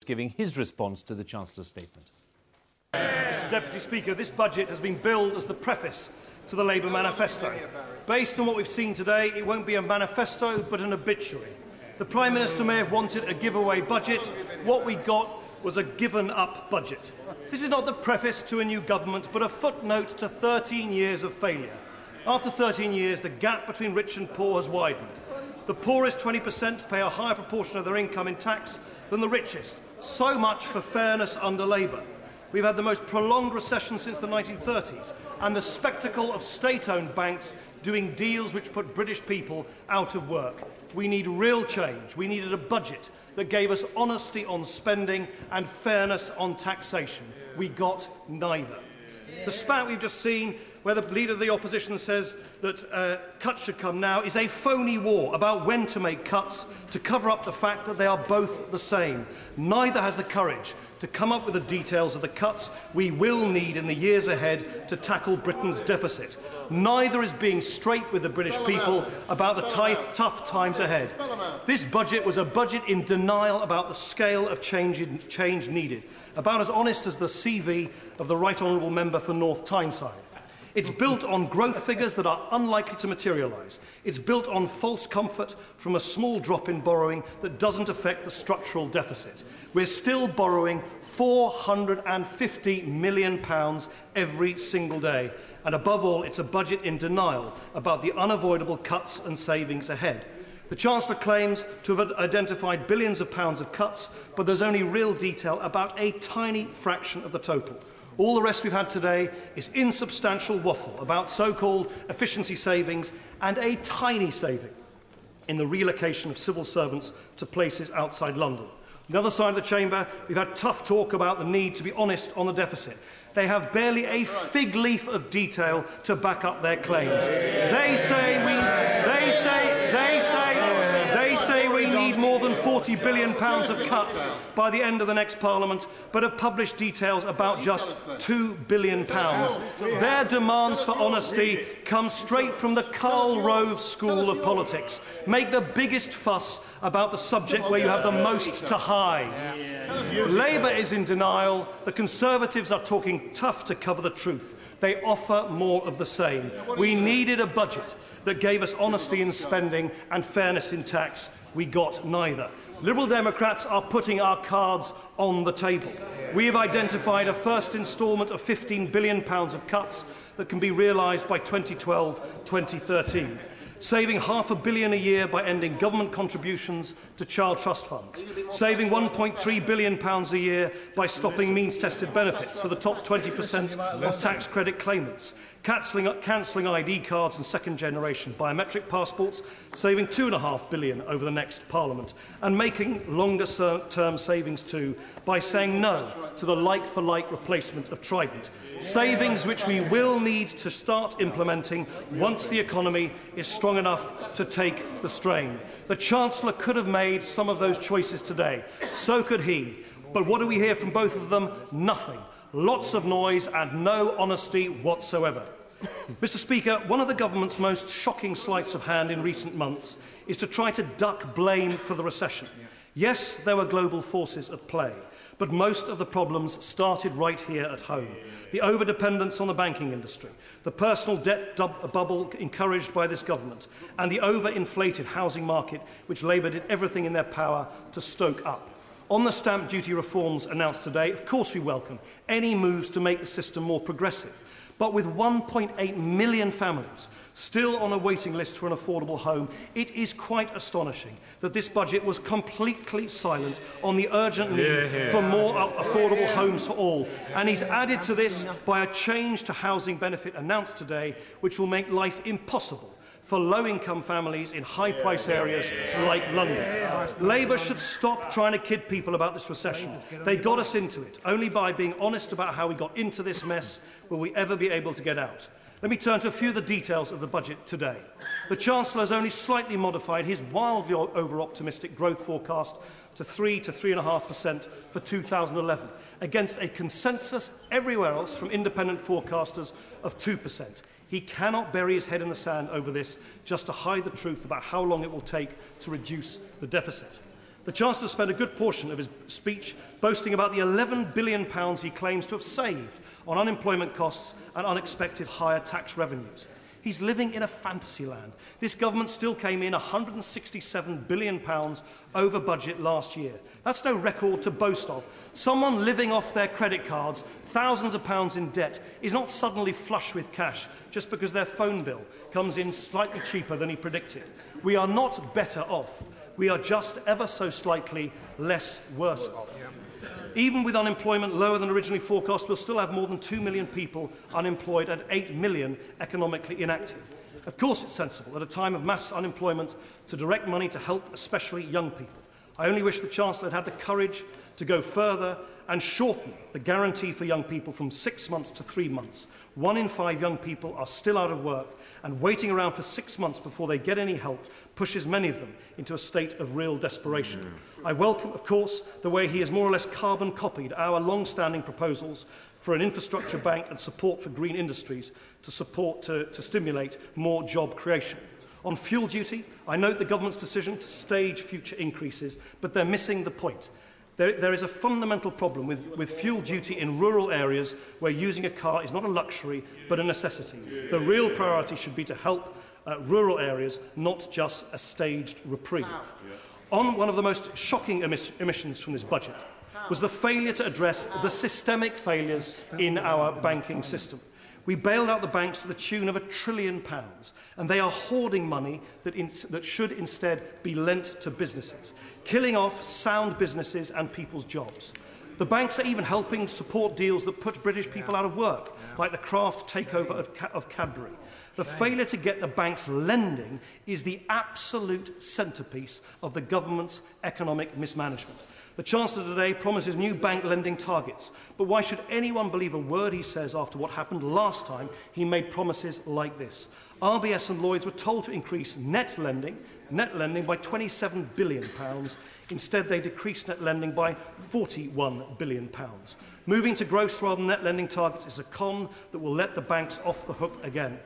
giving his response to the Chancellor's statement. Mr Deputy Speaker, this budget has been billed as the preface to the Labour manifesto. Based on what we've seen today, it won't be a manifesto but an obituary. The Prime Minister may have wanted a giveaway budget. What we got was a given-up budget. This is not the preface to a new government, but a footnote to 13 years of failure. After 13 years, the gap between rich and poor has widened. The poorest 20% pay a higher proportion of their income in tax than the richest. So much for fairness under Labour. We've had the most prolonged recession since the 1930s, and the spectacle of state-owned banks doing deals which put British people out of work. We need real change. We needed a budget that gave us honesty on spending and fairness on taxation. We got neither. The spat we've just seen, where the Leader of the Opposition says that cuts should come now, is a phony war about when to make cuts to cover up the fact that they are both the same. Neither has the courage to come up with the details of the cuts we will need in the years ahead to tackle Britain's deficit. Neither is being straight with the British people about the tough times ahead. This budget was a budget in denial about the scale of change needed, about as honest as the CV of the Right Honourable Member for North Tyneside. It's built on growth figures that are unlikely to materialise. It's built on false comfort from a small drop in borrowing that doesn't affect the structural deficit. We're still borrowing £450 million every single day. And above all, it's a budget in denial about the unavoidable cuts and savings ahead. The Chancellor claims to have identified billions of pounds of cuts, but there's only real detail about a tiny fraction of the total. All the rest we've had today is insubstantial waffle about so-called efficiency savings and a tiny saving in the relocation of civil servants to places outside London. On the other side of the chamber, we've had tough talk about the need to be honest on the deficit. They have barely a fig leaf of detail to back up their claims. They say we need more than £40 billion of cuts by the end of the next Parliament, but have published details about just £2 billion. Their demands for honesty come straight from the Karl Rove School of Politics. Make the biggest fuss about the subject where you have the most to hide. Labour is in denial. The Conservatives are talking tough to cover the truth. They offer more of the same. We needed a budget that gave us honesty in spending and fairness in tax. We got neither. Liberal Democrats are putting our cards on the table. We have identified a first instalment of £15 billion of cuts that can be realised by 2012-2013. Saving £500 million a year by ending government contributions to child trust funds, saving £1.3 billion a year by stopping means-tested benefits for the top 20% of tax credit claimants, cancelling ID cards and second-generation biometric passports, saving £2.5 billion over the next Parliament, and making longer-term savings too by saying no to the like-for-like replacement of Trident. Savings which we will need to start implementing once the economy is strong enough to take the strain. The Chancellor could have made some of those choices today. So could he. But what do we hear from both of them? Nothing. Lots of noise and no honesty whatsoever. Mr. Speaker, one of the government's most shocking sleights of hand in recent months is to try to duck blame for the recession. Yes, there were global forces at play, but most of the problems started right here at home. The overdependence on the banking industry, the personal debt bubble encouraged by this government, and the overinflated housing market, which Labour did everything in their power to stoke up. On the stamp duty reforms announced today, of course we welcome any moves to make the system more progressive. But with 1.8 million families still on a waiting list for an affordable home, it is quite astonishing that this budget was completely silent on the urgent need for more affordable homes for all. And he's added to this by a change to housing benefit announced today, which will make life impossible for low-income families in high-price areas like London. Labour should stop trying to kid people about this recession. They got us into it. Only by being honest about how we got into this mess will we ever be able to get out. Let me turn to a few of the details of the budget today. The Chancellor has only slightly modified his wildly over-optimistic growth forecast to 3 to 3.5% for 2011, against a consensus everywhere else from independent forecasters of 2%. He cannot bury his head in the sand over this just to hide the truth about how long it will take to reduce the deficit. The Chancellor spent a good portion of his speech boasting about the £11 billion he claims to have saved on unemployment costs and unexpected higher tax revenues. He's living in a fantasy land. This government still came in £167 billion over budget last year. That's no record to boast of. Someone living off their credit cards, thousands of pounds in debt, is not suddenly flush with cash just because their phone bill comes in slightly cheaper than he predicted. We are not better off. We are just ever so slightly less worse off. Even with unemployment lower than originally forecast, we'll still have more than 2 million people unemployed and 8 million economically inactive. Of course it's sensible at a time of mass unemployment to direct money to help especially young people. I only wish the Chancellor had the courage to go further and shorten the guarantee for young people from 6 months to 3 months. 1 in 5 young people are still out of work, and waiting around for 6 months before they get any help pushes many of them into a state of real desperation. I welcome, of course, the way he has more or less carbon copied our long-standing proposals for an infrastructure bank and support for green industries to stimulate more job creation. On fuel duty, I note the government's decision to stage future increases, but they're missing the point. There is a fundamental problem with fuel duty in rural areas where using a car is not a luxury but a necessity. The real priority should be to help rural areas, not just a staged reprieve. On one of the most shocking omissions from this budget was the failure to address the systemic failures in our banking system. We bailed out the banks to the tune of £1 trillion, and they are hoarding money that should instead be lent to businesses, killing off sound businesses and people's jobs. The banks are even helping support deals that put British people out of work, like the Kraft takeover of Cadbury. The failure to get the banks lending is the absolute centrepiece of the government's economic mismanagement. The Chancellor today promises new bank lending targets, but why should anyone believe a word he says after what happened last time he made promises like this? RBS and Lloyds were told to increase net lending by £27 billion. Instead, they decreased net lending by £41 billion. Moving to gross rather than net lending targets is a con that will let the banks off the hook again.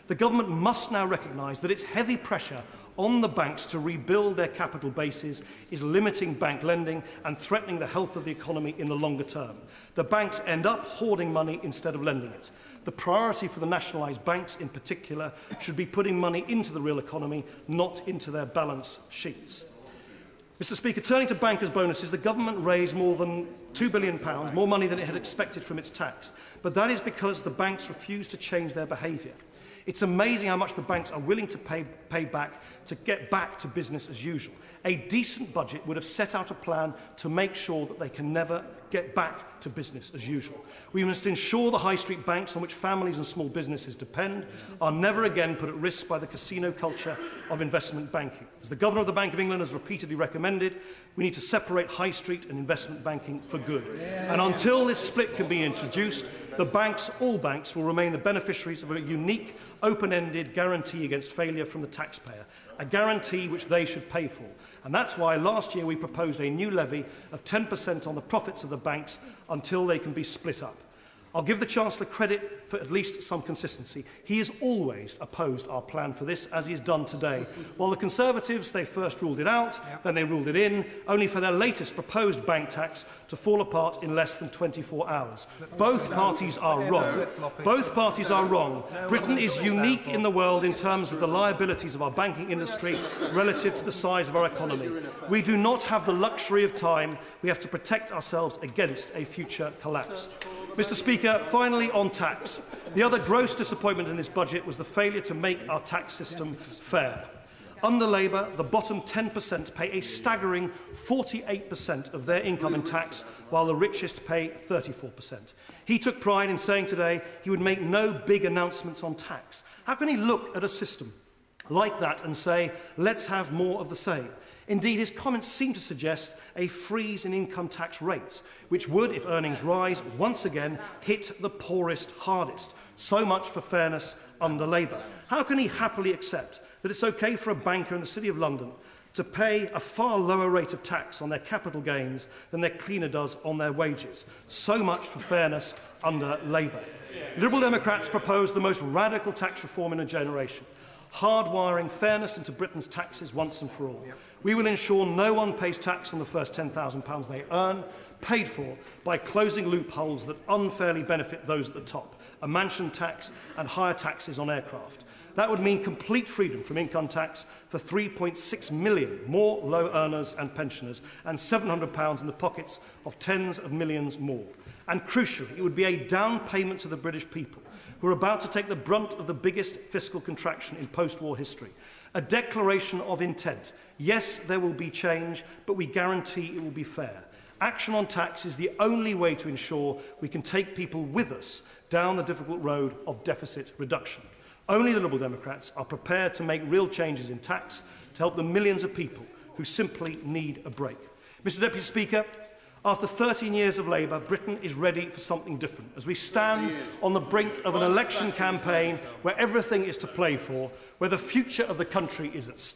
The government must now recognise that its heavy pressure on the banks to rebuild their capital bases is limiting bank lending and threatening the health of the economy in the longer term. The banks end up hoarding money instead of lending it. The priority for the nationalised banks in particular should be putting money into the real economy, not into their balance sheets. Mr. Speaker, turning to bankers' bonuses, the government raised more than £2 billion, more money than it had expected from its tax. But that is because the banks refused to change their behaviour. It's amazing how much the banks are willing to pay back to get back to business as usual. A decent budget would have set out a plan to make sure that they can never get back to business as usual. We must ensure the high street banks on which families and small businesses depend are never again put at risk by the casino culture of investment banking. As the Governor of the Bank of England has repeatedly recommended, we need to separate high street and investment banking for good. And until this split can be introduced, the banks, all banks, will remain the beneficiaries of a unique, open-ended guarantee against failure from the taxpayer, a guarantee which they should pay for. And that's why last year we proposed a new levy of 10% on the profits of the banks until they can be split up. I'll give the Chancellor credit for at least some consistency. He has always opposed our plan for this, as he has done today. While the Conservatives, they first ruled it out, then they ruled it in, only for their latest proposed bank tax to fall apart in less than 24 hours. Both parties are wrong. Both parties are wrong. Britain is unique in the world in terms of the liabilities of our banking industry relative to the size of our economy. We do not have the luxury of time. We have to protect ourselves against a future collapse. Mr. Speaker, finally on tax. The other gross disappointment in this budget was the failure to make our tax system fair. Under Labour, the bottom 10% pay a staggering 48% of their income in tax, while the richest pay 34%. He took pride in saying today he would make no big announcements on tax. How can he look at a system like that and say, let's have more of the same? Indeed, his comments seem to suggest a freeze in income tax rates, which would, if earnings rise, once again hit the poorest hardest. So much for fairness under Labour. How can he happily accept that it's okay for a banker in the City of London to pay a far lower rate of tax on their capital gains than their cleaner does on their wages? So much for fairness under Labour. Liberal Democrats proposed the most radical tax reform in a generation, hardwiring fairness into Britain's taxes once and for all. We will ensure no one pays tax on the first £10,000 they earn, paid for by closing loopholes that unfairly benefit those at the top, a mansion tax and higher taxes on aircraft. That would mean complete freedom from income tax for 3.6 million more low earners and pensioners, and £700 in the pockets of tens of millions more. And crucially, it would be a down payment to the British people, who are about to take the brunt of the biggest fiscal contraction in post-war history. A declaration of intent. Yes, there will be change, but we guarantee it will be fair. Action on tax is the only way to ensure we can take people with us down the difficult road of deficit reduction. Only the Liberal Democrats are prepared to make real changes in tax to help the millions of people who simply need a break. Mr. Deputy Speaker, after 13 years of Labour, Britain is ready for something different. As we stand on the brink of an election campaign where everything is to play for, where the future of the country is at stake,